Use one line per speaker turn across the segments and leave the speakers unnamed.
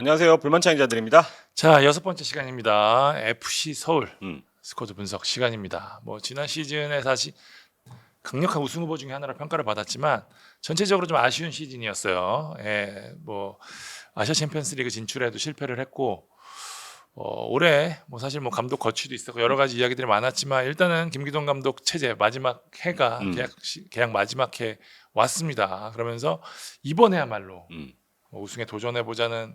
안녕하세요. 불만창 기자들입니다.
자, 여섯 번째 시간입니다. FC 서울
음,
스쿼드 분석 시간입니다. 뭐 지난 시즌에 사실 강력한 우승 후보 중에 하나로 평가를 받았지만 전체적으로 좀 아쉬운 시즌이었어요. 예, 뭐 아시아 챔피언스리그 진출에도 실패를 했고 올해 뭐 사실 뭐 감독 거취도 있었고 여러 가지 이야기들이 많았지만 일단은 김기동 감독 체제 마지막 해가 계약 마지막 해 왔습니다. 그러면서 이번에야말로
음.
우승에 도전해 보자는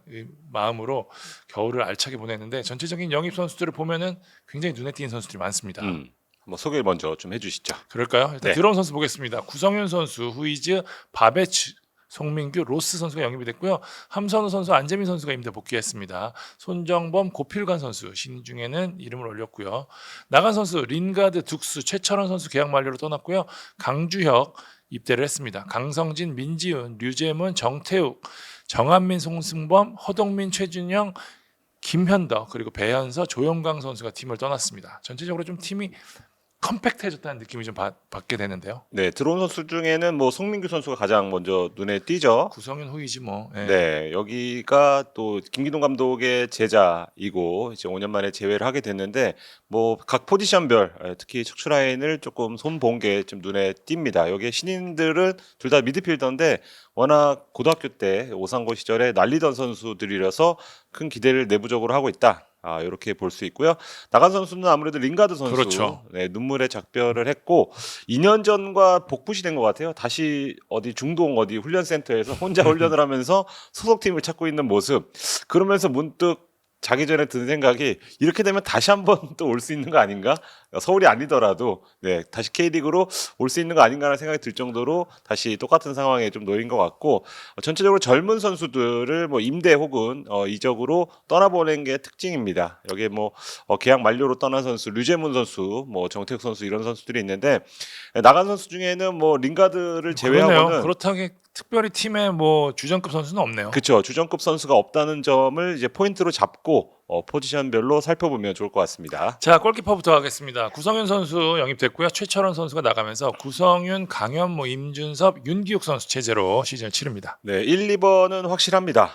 마음으로 겨울을 알차게 보냈는데 전체적인 영입 선수들을 보면은 굉장히 눈에 띄는 선수들이 많습니다.
한번 소개를 먼저 좀 해주시죠.
그럴까요? 일단
네.
들어온 선수 보겠습니다. 구성윤 선수, 후이즈, 바베츠, 송민규, 로스 선수가 영입이 됐고요. 함선우 선수, 안재민 선수가 임대 복귀했습니다. 손정범, 고필관 선수 신인 중에는 이름을 올렸고요. 나간 선수 린가드, 둑스, 최철원 선수 계약 만료로 떠났고요. 강주혁 입대를 했습니다. 강성진, 민지훈, 류재문, 정태욱, 정한민, 송승범, 허동민, 최준영, 김현덕 그리고 배현서, 조영광 선수가 팀을 떠났습니다. 전체적으로 좀 팀이 컴팩트해졌다는 느낌이 좀 받게 되는데요.
네, 들어온 선수 중에는 뭐 송민규 선수가 가장 먼저 눈에 띄죠.
구성윤 후이지 뭐. 예.
네, 여기가 또 김기동 감독의 제자이고 이제 5년 만에 재회를 하게 됐는데 뭐 각 포지션별 특히 척추 라인을 조금 손본 게 좀 눈에 띕니다. 여기에 신인들은 둘 다 미드필더인데 워낙 고등학교 때 오상고 시절에 날리던 선수들이라서 큰 기대를 내부적으로 하고 있다. 이렇게 볼 수 있고요. 나간 선수는 아무래도 링가드 선수,
그렇죠.
네, 눈물에 작별을 했고 2년 전과 복붙이 된 것 같아요. 다시 어디 중동 어디 훈련센터에서 혼자 훈련을 하면서 소속팀을 찾고 있는 모습. 그러면서 문득 자기 전에 드는 생각이 이렇게 되면 다시 한번 또 올 수 있는 거 아닌가? 서울이 아니더라도 네, 다시 K리그로 올 수 있는 거 아닌가라는 생각이 들 정도로 다시 똑같은 상황에 좀 놓인 것 같고 전체적으로 젊은 선수들을 뭐 임대 혹은 이적으로 떠나보낸 게 특징입니다. 여기에 뭐 계약 만료로 떠난 선수 류재문 선수, 뭐 정태욱 선수 이런 선수들이 있는데 나간 선수 중에는 뭐 링가드를 제외하고는
그러네요. 그렇다게 특별히 팀에 뭐 주전급 선수는 없네요.
그렇죠. 주전급 선수가 없다는 점을 이제 포인트로 잡고 포지션별로 살펴보면 좋을 것 같습니다.
자, 골키퍼부터 하겠습니다. 구성윤 선수 영입됐고요. 최철원 선수가 나가면서 구성윤, 강현모, 임준섭, 윤기욱 선수 체제로 시즌을 치릅니다.
네, 1, 2번은 확실합니다.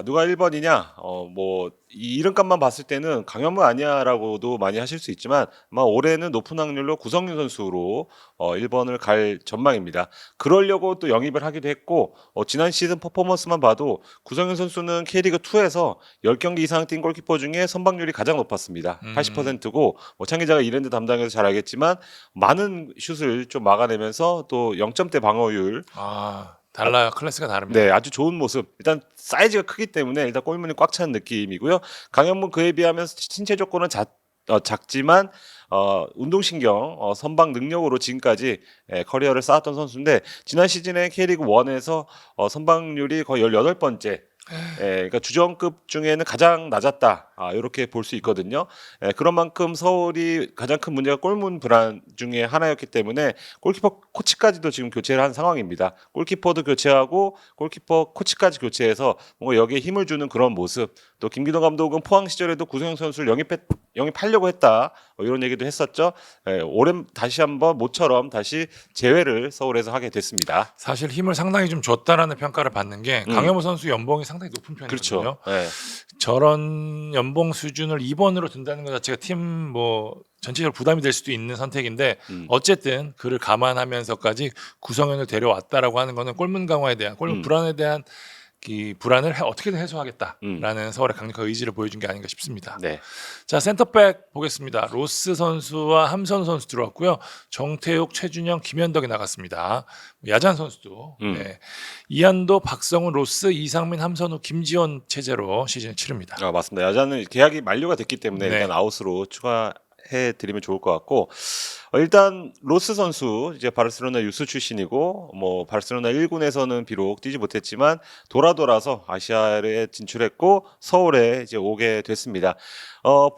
누가 1번이냐? 뭐 이 이름값만 봤을 때는 강현무 아니야라고도 많이 하실 수 있지만 아마 올해는 높은 확률로 구성윤 선수로 1번을 갈 전망입니다. 그러려고 또 영입을 하기도 했고 지난 시즌 퍼포먼스만 봐도 구성윤 선수는 K리그 2에서 10경기 이상 뛴 골키퍼 중에 선방률이 가장 높았습니다. 80%고 창 기자가 이랜드 담당해서 잘 알겠지만 많은 슛을 좀 막아내면서 또 0점대 방어율
달라요. 클래스가 다릅니다.
네, 아주 좋은 모습. 일단 사이즈가 크기 때문에 일단 골문이 꽉 차는 느낌이고요. 강현무 그에 비하면 신체 조건은 작지만 운동신경, 선방 능력으로 지금까지 커리어를 쌓았던 선수인데 지난 시즌에 K리그 1에서 선방률이 거의 18번째. 그러니까 주전급 중에는 가장 낮았다. 이렇게 볼 수 있거든요. 그런 만큼 서울이 가장 큰 문제가 골문 불안 중에 하나였기 때문에 골키퍼 코치까지도 지금 교체를 한 상황입니다. 골키퍼도 교체하고 골키퍼 코치까지 교체해서 뭔가 여기에 힘을 주는 그런 모습. 또 김기동 감독은 포항 시절에도 구성영 선수를 영입하려고 했다. 이런 얘기도 했었죠. 올해 다시 한번 모처럼 다시 재회를 서울에서 하게 됐습니다.
사실 힘을 상당히 좀 줬다라는 평가를 받는 게 강현모 선수 연봉이 상당히 높은 편이거든요.
그렇죠. 네.
저런 연봉 수준을 2번으로 둔다는 것 자체가 팀 뭐 전체적으로 부담이 될 수도 있는 선택인데 어쨌든 그를 감안하면서까지 구성현을 데려왔다라고 하는 거는 골문 강화에 대한 골문 불안에 대한 이 불안을 어떻게든 해소하겠다라는 서울의 강력한 의지를 보여준 게 아닌가 싶습니다.
네.
자, 센터백 보겠습니다. 로스 선수와 함선우 선수 들어왔고요. 정태욱, 최준영, 김현덕이 나갔습니다. 야잔 선수도 네. 이한도, 박성훈, 로스, 이상민, 함선우, 김지원 체제로 시즌을 치릅니다.
맞습니다. 야자는 계약이 만료가 됐기 때문에
네.
일단 아웃으로 추가해 드리면 좋을 것 같고 일단 로스 선수 이제 바르셀로나 유스 출신이고 뭐 바르셀로나 1군에서는 비록 뛰지 못했지만 돌아서 아시아에 진출했고 서울에 이제 오게 됐습니다.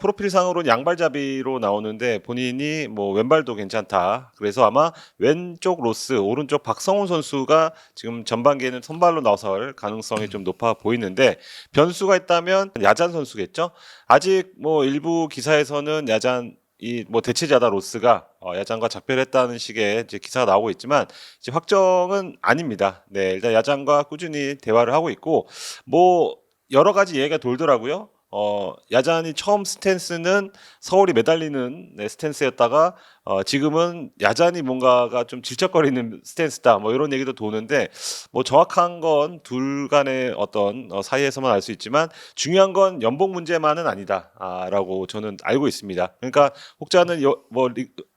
프로필상으로는 양발잡이로 나오는데 본인이 뭐 왼발도 괜찮다. 그래서 아마 왼쪽 로스, 오른쪽 박성훈 선수가 지금 전반기에는 선발로 나설 가능성이 좀 높아 보이는데 변수가 있다면 야잔 선수겠죠. 아직 뭐 일부 기사에서는 야잔 이 뭐 대체자다 로스가 야장과 작별했다는 식의 이제 기사가 나오고 있지만 이제 확정은 아닙니다. 네, 일단 야장과 꾸준히 대화를 하고 있고 뭐 여러 가지 얘기가 돌더라고요. 야잔이 처음 스탠스는 서울이 매달리는 스탠스였다가 지금은 야잔이 뭔가가 좀 질척거리는 스탠스다. 뭐 이런 얘기도 도는데 뭐 정확한 건 둘 간의 어떤 사이에서만 알 수 있지만 중요한 건 연봉 문제만은 아니다라고 저는 알고 있습니다. 그러니까 혹자는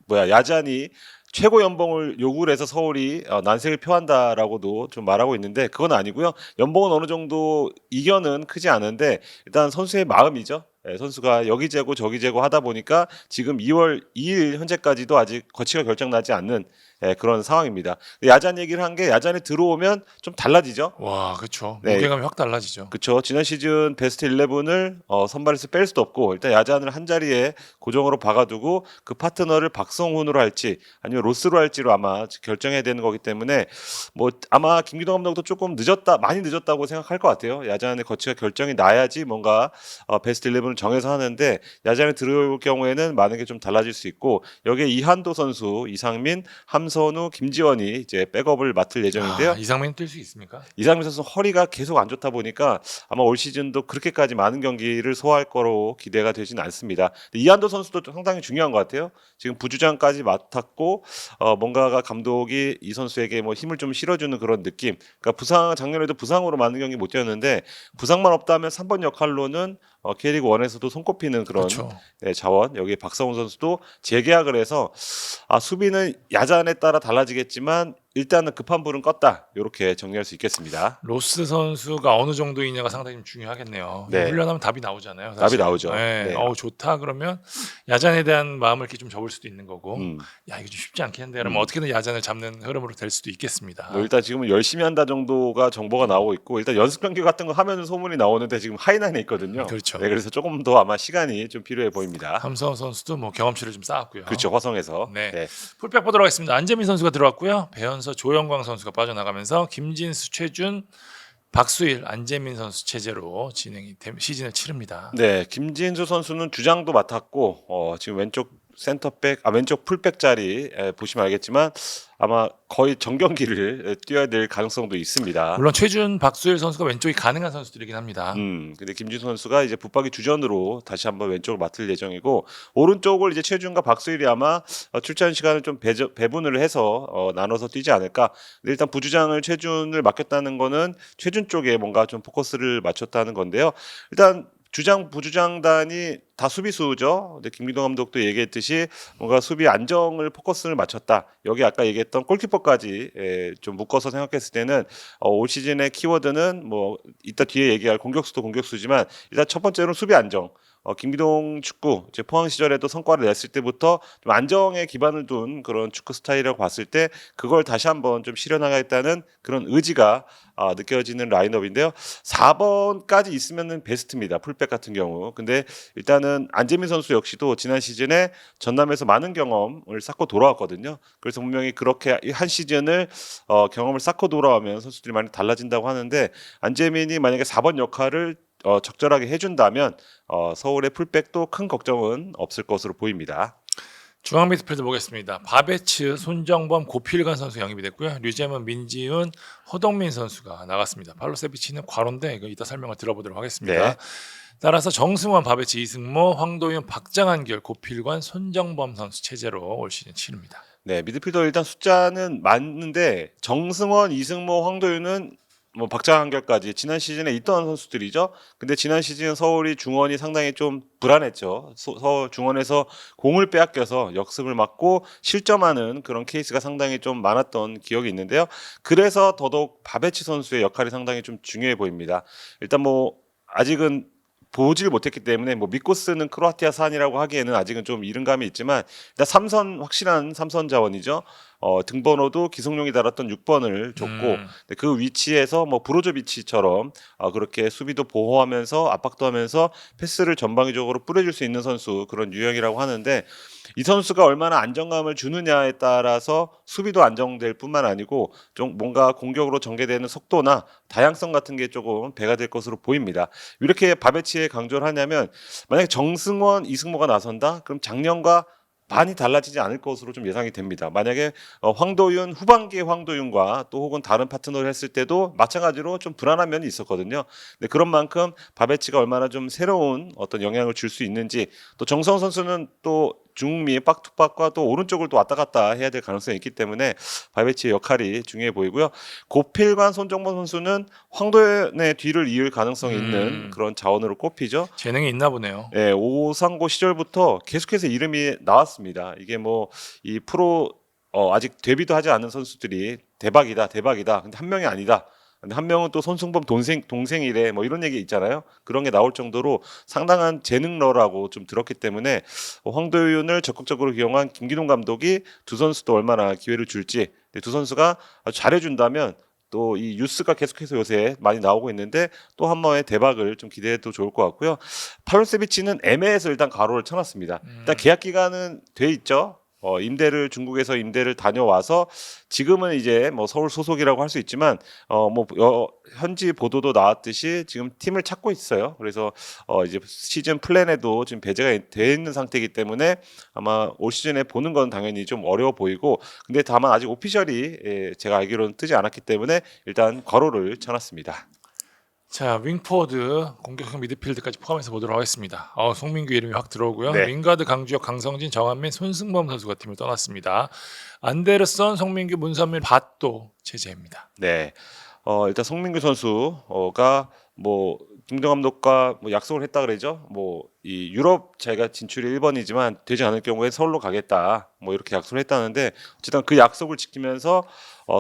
야잔이 최고 연봉을 요구를 해서 서울이 난색을 표한다라고도 좀 말하고 있는데 그건 아니고요. 연봉은 어느 정도 이견은 크지 않은데 일단 선수의 마음이죠. 예, 선수가 여기 재고 저기 재고 하다 보니까 지금 2월 2일 현재까지도 아직 거치가 결정나지 않는 그런 상황입니다. 야잔 얘기를 한 게 야잔에 들어오면 좀 달라지죠.
와, 그렇죠.
네.
무게감이 확 달라지죠.
그렇죠. 지난 시즌 베스트 11을 선발에서 뺄 수도 없고 일단 야잔을 한 자리에 고정으로 박아두고 그 파트너를 박성훈으로 할지 아니면 로스로 할지로 아마 결정해야 되는 거기 때문에 뭐 아마 김기동 감독도 조금 많이 늦었다고 생각할 것 같아요. 야잔의 거치가 결정이 나야지 뭔가 베스트 11을 정해서 하는데 야잔에 들어올 경우에는 많은 게 좀 달라질 수 있고 여기에 이한도 선수, 이상민, 함선우, 김지원이 이제 백업을 맡을 예정인데요.
이상민 뛸 수 있습니까?
이상민 선수 허리가 계속 안 좋다 보니까 아마 올 시즌도 그렇게까지 많은 경기를 소화할 거로 기대가 되지는 않습니다. 이한도 선수도 상당히 중요한 것 같아요. 지금 부주장까지 맡았고 뭔가가 감독이 이 선수에게 뭐 힘을 좀 실어주는 그런 느낌. 그러니까 작년에도 부상으로 많은 경기 못 뛰었는데 부상만 없다면 3번 역할로는 K리그 1에서도 손꼽히는 그런
그렇죠.
자원. 여기에 박성훈 선수도 재계약을 해서 수비는 야잔에 따라 달라지겠지만 일단은 급한 불은 껐다. 이렇게 정리할 수 있겠습니다.
로스 선수가 어느 정도이냐가 상당히 좀 중요하겠네요.
네.
훈련하면 답이 나오잖아요. 사실.
답이 나오죠.
네.
네.
좋다 그러면 야잔에 대한 마음을 이렇게 좀 접을 수도 있는 거고. 야, 이거 좀 쉽지 않겠는데 그러면 어떻게든 야잔을 잡는 흐름으로 될 수도 있겠습니다.
뭐 일단 지금은 열심히 한다 정도가 정보가 나오고 있고 일단 연습 경기 같은 거 하면 소문이 나오는데 지금 하이난에 있거든요.
그렇죠.
네, 그래서 조금 더 아마 시간이 좀 필요해 보입니다.
함성 선수도 뭐 경험치를 좀 쌓았고요.
그렇죠. 화성에서.
네.
네.
풀백 보도록 하겠습니다. 안재민 선수가 들어왔고요. 배현서, 조영광 선수가 빠져나가면서 김진수, 최준, 박수일, 안재민 선수 체제로 시즌을 치릅니다.
네, 김진수 선수는 주장도 맡았고 지금 왼쪽 풀백 자리 보시면 알겠지만 아마 거의 정경기를 뛰어야 될 가능성도 있습니다.
물론 최준, 박수일 선수가 왼쪽이 가능한 선수들이긴 합니다.
근데 김진수 선수가 이제 붙박이 주전으로 다시 한번 왼쪽을 맡을 예정이고 오른쪽을 이제 최준과 박수일이 아마 출전 시간을 좀 배분을 해서 나눠서 뛰지 않을까. 근데 일단 부주장을 최준을 맡겼다는 거는 최준 쪽에 뭔가 좀 포커스를 맞췄다는 건데요. 일단 주장 부주장단이 다 수비수죠. 근데 김기동 감독도 얘기했듯이 뭔가 수비 안정을 포커스를 맞췄다. 여기 아까 얘기했던 골키퍼까지 좀 묶어서 생각했을 때는 올 시즌의 키워드는 뭐 이따 뒤에 얘기할 공격수도 공격수지만 일단 첫 번째로는 수비 안정. 김기동 축구 이제 포항 시절에도 성과를 냈을 때부터 좀 안정에 기반을 둔 그런 축구 스타일이라고 봤을 때 그걸 다시 한번 좀 실현하겠다는 그런 의지가 느껴지는 라인업인데요. 4번까지 있으면은 베스트입니다. 풀백 같은 경우. 근데 일단은 안재민 선수 역시도 지난 시즌에 전남에서 많은 경험을 쌓고 돌아왔거든요. 그래서 분명히 그렇게 한 시즌을 경험을 쌓고 돌아오면 선수들이 많이 달라진다고 하는데 안재민이 만약에 4번 역할을 적절하게 해준다면 서울의 풀백도 큰 걱정은 없을 것으로 보입니다.
중앙 미드필더 보겠습니다. 바베츠, 손정범, 고필관 선수 영입이 됐고요. 류재문, 민지훈, 허동민 선수가 나갔습니다. 팔로세비치는 과로인데 이거 이따 설명을 들어보도록 하겠습니다.
네.
따라서 정승환, 바베츠, 이승모, 황도윤, 박장한결, 고필관, 손정범 선수 체제로 올 시즌 치릅니다.
네, 미드필더 일단 숫자는 많은데 정승원, 이승모, 황도윤은 뭐 박장한결까지 지난 시즌에 있던 선수들이죠. 근데 지난 시즌 서울이 중원이 상당히 좀 불안했죠. 서울 중원에서 공을 빼앗겨서 역습을 맞고 실점하는 그런 케이스가 상당히 좀 많았던 기억이 있는데요. 그래서 더더욱 바베치 선수의 역할이 상당히 좀 중요해 보입니다. 일단 뭐 아직은 보질 못했기 때문에 뭐 믿고 쓰는 크로아티아 산이라고 하기에는 아직은 좀 이른 감이 있지만 일단 확실한 삼선 자원이죠. 등번호도 기성용이 달았던 6번을 줬고 그 위치에서 뭐 브로조비치처럼 그렇게 수비도 보호하면서 압박도 하면서 패스를 전방위적으로 뿌려줄 수 있는 선수 그런 유형이라고 하는데 이 선수가 얼마나 안정감을 주느냐에 따라서 수비도 안정될 뿐만 아니고 좀 뭔가 공격으로 전개되는 속도나 다양성 같은 게 조금 배가 될 것으로 보입니다. 이렇게 바베치에 강조를 하냐면 만약에 정승원, 이승모가 나선다? 그럼 작년과 많이 달라지지 않을 것으로 좀 예상이 됩니다. 만약에 황도윤 후반기에 황도윤과 또 혹은 다른 파트너를 했을 때도 마찬가지로 좀 불안한 면이 있었거든요. 근데 그런 만큼 바베치가 얼마나 좀 새로운 어떤 영향을 줄 수 있는지, 또 정성 선수는 또 중미 박투박과 또 오른쪽을 또 왔다 갔다 해야 될 가능성이 있기 때문에 바베치의 역할이 중요해 보이고요. 고필관 손정범 선수는 황도현의 뒤를 이을 가능성이 있는 그런 자원으로 꼽히죠.
재능이 있나 보네요.
네, 오상고 시절부터 계속해서 이름이 나왔습니다. 이게 뭐 이 프로 아직 데뷔도 하지 않은 선수들이 대박이다, 대박이다. 근데 한 명이 아니다. 근데 한 명은 또 손승범 동생이래. 뭐 이런 얘기 있잖아요. 그런 게 나올 정도로 상당한 재능러라고 좀 들었기 때문에 황도윤을 적극적으로 기용한 김기동 감독이 두 선수도 얼마나 기회를 줄지, 두 선수가 아주 잘해준다면 또 이 뉴스가 계속해서 요새 많이 나오고 있는데 또 한 번의 대박을 좀 기대해도 좋을 것 같고요. 파울세비치는 애매해서 일단 가로를 쳐놨습니다. 일단 계약 기간은 돼 있죠. 임대를 중국에서 임대를 다녀와서 지금은 이제 뭐 서울 소속이라고 할 수 있지만 현지 보도도 나왔듯이 지금 팀을 찾고 있어요. 그래서 이제 시즌 플랜에도 지금 배제가 돼 있는 상태이기 때문에 아마 올 시즌에 보는 건 당연히 좀 어려워 보이고, 근데 다만 아직 오피셜이 제가 알기로는 뜨지 않았기 때문에 일단 괄호를 쳐놨습니다.
자, 윙포워드 공격형 미드필드까지 포함해서 보도록 하겠습니다. 송민규 이름이 확 들어오고요.
네.
윙가드 강주혁, 강성진, 정한민, 손승범 선수가 팀을 떠났습니다. 안데르선, 송민규, 문선민, 밭도 제재입니다.
네. 일단 송민규 선수가 뭐 김동 감독과 뭐 약속을 했다 그러죠. 뭐 이 유럽 자기가 진출이 1번이지만 되지 않을 경우에 서울로 가겠다. 뭐 이렇게 약속을 했다는데, 어쨌든 그 약속을 지키면서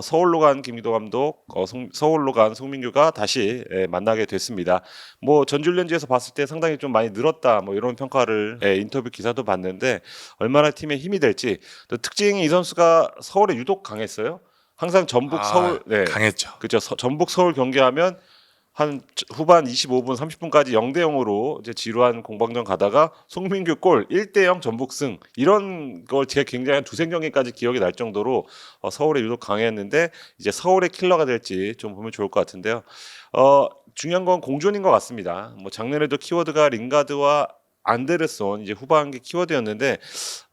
서울로 간 김기동 감독, 서울로 간 송민규가 다시 만나게 됐습니다. 뭐 전주련지에서 봤을 때 상당히 좀 많이 늘었다. 뭐 이런 평가를 인터뷰 기사도 봤는데 얼마나 팀에 힘이 될지. 또 특징이 이 선수가 서울에 유독 강했어요. 항상 전북 서울
강했죠.
그죠. 전북 서울 경기하면 한 후반 25분 30분까지 0대 0으로 이제 지루한 공방전 가다가 송민규 골 1대 0 전북승, 이런 걸 제가 굉장히 한 두세 경기까지 기억이 날 정도로 서울에 유독 강했는데, 이제 서울의 킬러가 될지 좀 보면 좋을 것 같은데요. 중요한 건 공존인 것 같습니다. 뭐 작년에도 키워드가 링가드와 안데르손 이제 후반기 키워드였는데,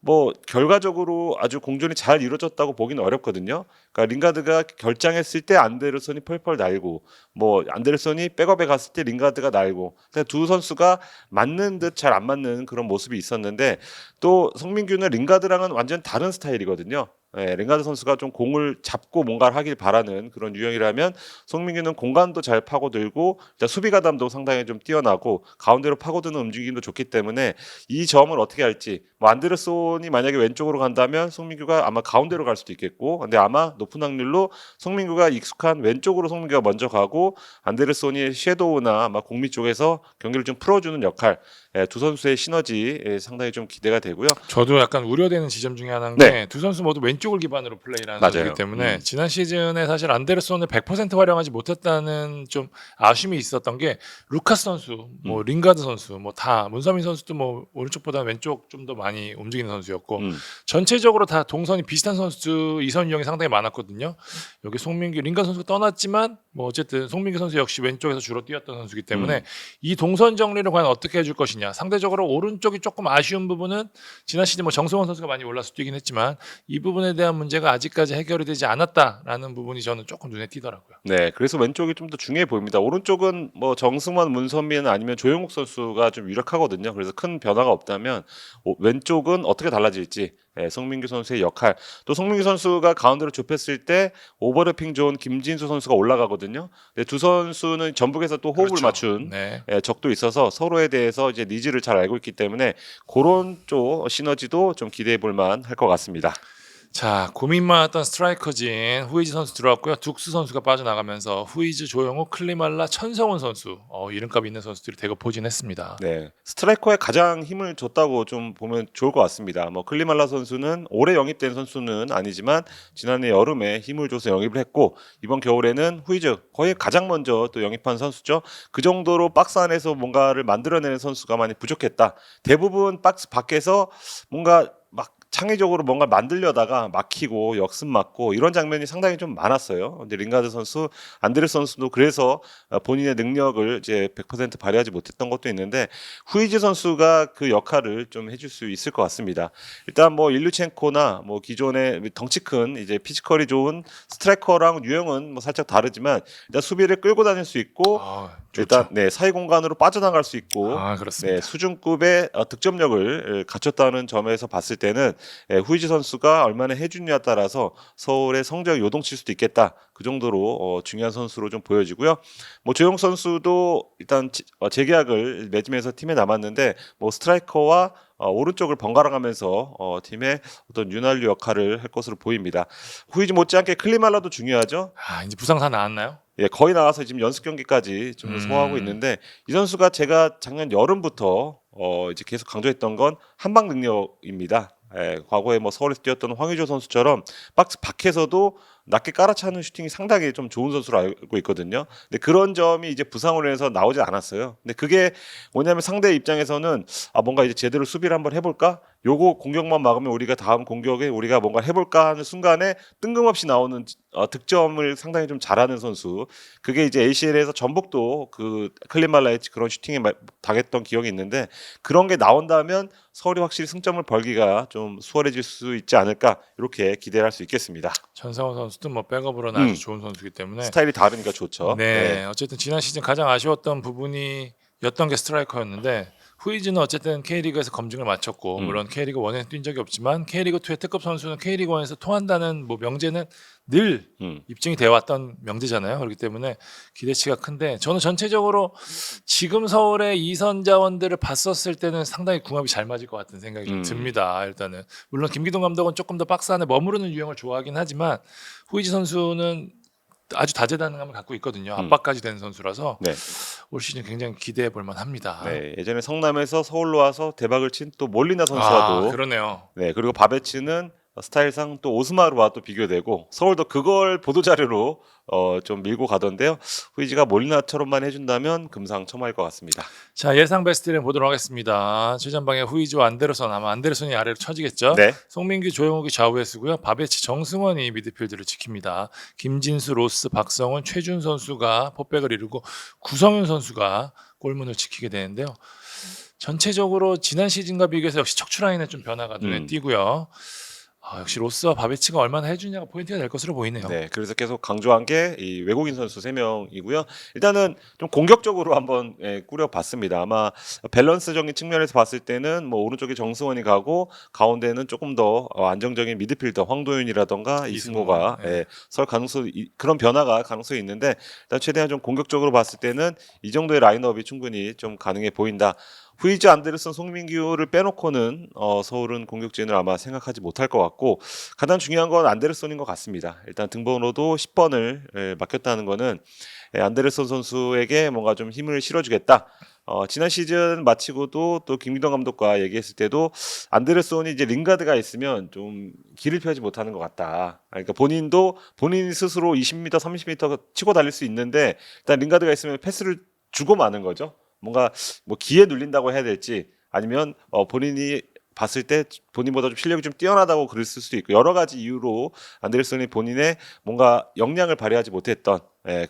뭐 결과적으로 아주 공존이 잘 이루어졌다고 보기는 어렵거든요. 그러니까 링가드가 결장했을 때 안데르손이 펄펄 날고, 뭐 안데르손이 백업에 갔을 때 링가드가 날고, 그러니까 두 선수가 맞는 듯 잘 안 맞는 그런 모습이 있었는데, 또 송민규는 링가드랑은 완전 다른 스타일이거든요. 링가드 선수가 좀 공을 잡고 뭔가를 하길 바라는 그런 유형이라면, 송민규는 공간도 잘 파고들고 일단 수비 가담도 상당히 좀 뛰어나고 가운데로 파고드는 움직임도 좋기 때문에 이 점을 어떻게 할지, 뭐 안데르손이 만약에 왼쪽으로 간다면 송민규가 아마 가운데로 갈 수도 있겠고, 근데 아마 높은 확률로 송민규가 익숙한 왼쪽으로 송민규가 먼저 가고 안데르손이 섀도우나 아마 공미 쪽에서 경기를 좀 풀어주는 역할, 두 선수의 시너지 상당히 좀 기대가 되고요.
저도 약간 우려되는 지점 중에 하나인
네.
게 두 선수 모두 왼쪽을 기반으로 플레이를 하는
맞아요.
선수이기 때문에 지난 시즌에 사실 안데르손을 100% 활용하지 못했다는 좀 아쉬움이 있었던 게, 루카스 선수, 뭐 링가드 선수, 뭐 다 문서민 선수도 뭐 오른쪽보다 왼쪽 좀 더 많이 움직이는 선수였고 전체적으로 다 동선이 비슷한 선수 이선 유형이 상당히 많았거든요. 여기 송민규, 링가드 선수가 떠났지만 뭐 어쨌든 송민규 선수 역시 왼쪽에서 주로 뛰었던 선수이기 때문에 이 동선 정리를 과연 어떻게 해줄 것이냐. 상대적으로 오른쪽이 조금 아쉬운 부분은 지난 시즌 뭐 정승원 선수가 많이 올라서 뛰긴 했지만 이 부분에 대한 문제가 아직까지 해결이 되지 않았다라는 부분이 저는 조금 눈에 띄더라고요.
네, 그래서 왼쪽이 좀 더 중요해 보입니다. 오른쪽은 뭐 정승원, 문선민 아니면 조영욱 선수가 좀 유력하거든요. 그래서 큰 변화가 없다면 왼쪽은 어떻게 달라질지, 송민규 선수의 역할, 또 송민규 선수가 가운데로 좁혔을 때 오버래핑 좋은 김진수 선수가 올라가거든요. 근데 두 선수는 전북에서 또 호흡을
그렇죠.
맞춘
네.
적도 있어서 서로에 대해서 이제 니즈를 잘 알고 있기 때문에 그런 쪽 시너지도 좀 기대해 볼 만할 것 같습니다.
자, 고민 많았던 스트라이커진 후이즈 선수 들어왔고요. 둑스 선수가 빠져나가면서 후이즈, 조영우, 클리말라, 천성훈 선수, 이름값 있는 선수들이 대거 포진했습니다.
네, 스트라이커에 가장 힘을 줬다고 좀 보면 좋을 것 같습니다. 뭐 클리말라 선수는 올해 영입된 선수는 아니지만 지난해 여름에 힘을 줘서 영입을 했고, 이번 겨울에는 후이즈 거의 가장 먼저 또 영입한 선수죠. 그 정도로 박스 안에서 뭔가를 만들어내는 선수가 많이 부족했다. 대부분 박스 밖에서 뭔가 막 창의적으로 뭔가 만들려다가 막히고 역습 맞고 이런 장면이 상당히 좀 많았어요. 근데 링가드 선수, 안데르 선수도 그래서 본인의 능력을 이제 100% 발휘하지 못했던 것도 있는데 후이즈 선수가 그 역할을 좀 해줄 수 있을 것 같습니다. 일단 뭐 일류첸코나 뭐 기존의 덩치 큰 이제 피지컬이 좋은 스트라이커랑 유형은 뭐 살짝 다르지만 일단 수비를 끌고 다닐 수 있고
좋죠.
일단 네 사이 공간으로 빠져나갈 수 있고 네
그렇습니다.
수준급의 득점력을 갖췄다는 점에서 봤을 때는 후이지 선수가 얼마나 해주냐에 따라서 서울의 성적이 요동칠 수도 있겠다. 그 정도로 중요한 선수로 좀 보여지고요. 뭐 조용 선수도 일단 재계약을 맺으면서 팀에 남았는데 뭐 스트라이커와 오른쪽을 번갈아가면서 팀의 어떤 윤활유 역할을 할 것으로 보입니다. 후이지 못지않게 클리말라도 중요하죠.
이제 부상 다 나았나요?
예, 거의 나와서 지금 연습 경기까지 좀 소화하고 있는데 이 선수가 제가 작년 여름부터 이제 계속 강조했던 건 한방 능력입니다. 예, 과거에 뭐 서울에서 뛰었던 황의조 선수처럼 박스 밖에서도 낮게 깔아차는 슈팅이 상당히 좀 좋은 선수로 알고 있거든요. 근데 그런 점이 이제 부상으로 해서 나오지 않았어요. 근데 그게 뭐냐면 상대 입장에서는 뭔가 이제 제대로 수비를 한번 해볼까? 요거 공격만 막으면 우리가 다음 공격에 우리가 뭔가 해볼까 하는 순간에 뜬금없이 나오는 득점을 상당히 좀 잘하는 선수. 그게 이제 ACL에서 전북도 그 클린말라의 그런 슈팅에 당했던 기억이 있는데 그런 게 나온다면 서울이 확실히 승점을 벌기가 좀 수월해질 수 있지 않을까 이렇게 기대를 할 수 있겠습니다.
전상호 선수도 뭐 백업으로는 아주 좋은 선수이기 때문에
스타일이 다르니까 좋죠.
네, 어쨌든 지난 시즌 가장 아쉬웠던 부분이었던 게 스트라이커였는데 후이즈는 어쨌든 K리그에서 검증을 마쳤고 물론 K리그 1에서 뛴 적이 없지만 K리그 2의 특급 선수는 K리그 1에서 통한다는 뭐 명제는 늘 입증이 되어 왔던 명제잖아요. 그렇기 때문에 기대치가 큰데 저는 전체적으로 지금 서울의 이선 자원들을 봤었을 때는 상당히 궁합이 잘 맞을 것 같은 생각이 좀 듭니다. 일단은 물론 김기동 감독은 조금 더 박스 안에 머무르는 유형을 좋아하긴 하지만 후이지 선수는 아주 다재다능함을 갖고 있거든요. 압박까지 되는 선수라서
네.
올 시즌 굉장히 기대해 볼 만합니다.
네, 예전에 성남에서 서울로 와서 대박을 친 또 몰리나 선수와도
그러네요.
네, 그리고 바베츠는 스타일상 또 오스마르와 또 비교되고 서울도 그걸 보도 자료로 좀 밀고 가던데요. 후이지가 몰리나처럼만 해준다면 금상첨화일 것 같습니다.
자, 예상 베스트를 보도록 하겠습니다. 최전방에 후이지와 안데르손, 아마 안데르손이 아래로 쳐지겠죠.
네.
송민규, 조영욱이 좌우에 쓰고요. 바베치, 정승원이 미드필드를 지킵니다. 김진수, 로스, 박성훈, 최준 선수가 포백을 이루고 구성윤 선수가 골문을 지키게 되는데요. 전체적으로 지난 시즌과 비교해서 역시 척추 라인에 좀 변화가 눈에 띄고요. 역시 로스와 바베치가 얼마나 해주냐가 포인트가 될 것으로 보이네요.
네, 그래서 계속 강조한 게 이 외국인 선수 3명이고요. 일단은 좀 공격적으로 한번 꾸려봤습니다. 아마 밸런스적인 측면에서 봤을 때는 뭐 오른쪽에 정승원이 가고 가운데는 조금 더 안정적인 미드필더 황도윤이라던가 이승모가 설 가능성이 그런 변화가 가능성이 있는데 일단 최대한 좀 공격적으로 봤을 때는 이 정도의 라인업이 충분히 좀 가능해 보인다. 후이즈, 안데르슨, 송민규를 빼놓고는 서울은 공격진을 아마 생각하지 못할 것 같고 가장 중요한 건 안데르손인 것 같습니다. 일단 등번호도 10번을 맡겼다는 거는 안데르손 선수에게 뭔가 좀 힘을 실어주겠다. 지난 시즌 마치고도 또 김기동 감독과 얘기했을 때도 안데르손이 이제 링가드가 있으면 좀 길을 펴지 못하는 것 같다. 그러니까 본인도 본인 스스로 20m, 30m 치고 달릴 수 있는데 일단 링가드가 있으면 패스를 주고 마는 거죠. 뭔가 뭐 기에 눌린다고 해야 될지 아니면 본인이 봤을 때 본인보다 좀 실력이 좀 뛰어나다고 그랬을 수도 있고 여러 가지 이유로 안데르슨이 본인의 뭔가 역량을 발휘하지 못했던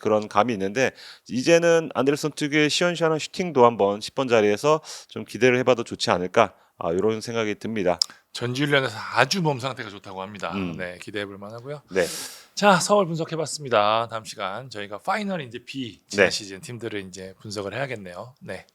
그런 감이 있는데 이제는 안데르슨 특유의 시원시원한 슈팅도 한번 10번 자리에서 좀 기대를 해봐도 좋지 않을까 이런 생각이 듭니다.
전지훈련에서 아주 몸 상태가 좋다고 합니다. 네, 기대해 볼 만하고요.
네.
자, 서울 분석해봤습니다. 다음 시간 저희가 파이널 이제 B 지난
네.
시즌 팀들을 이제 분석을 해야겠네요. 네.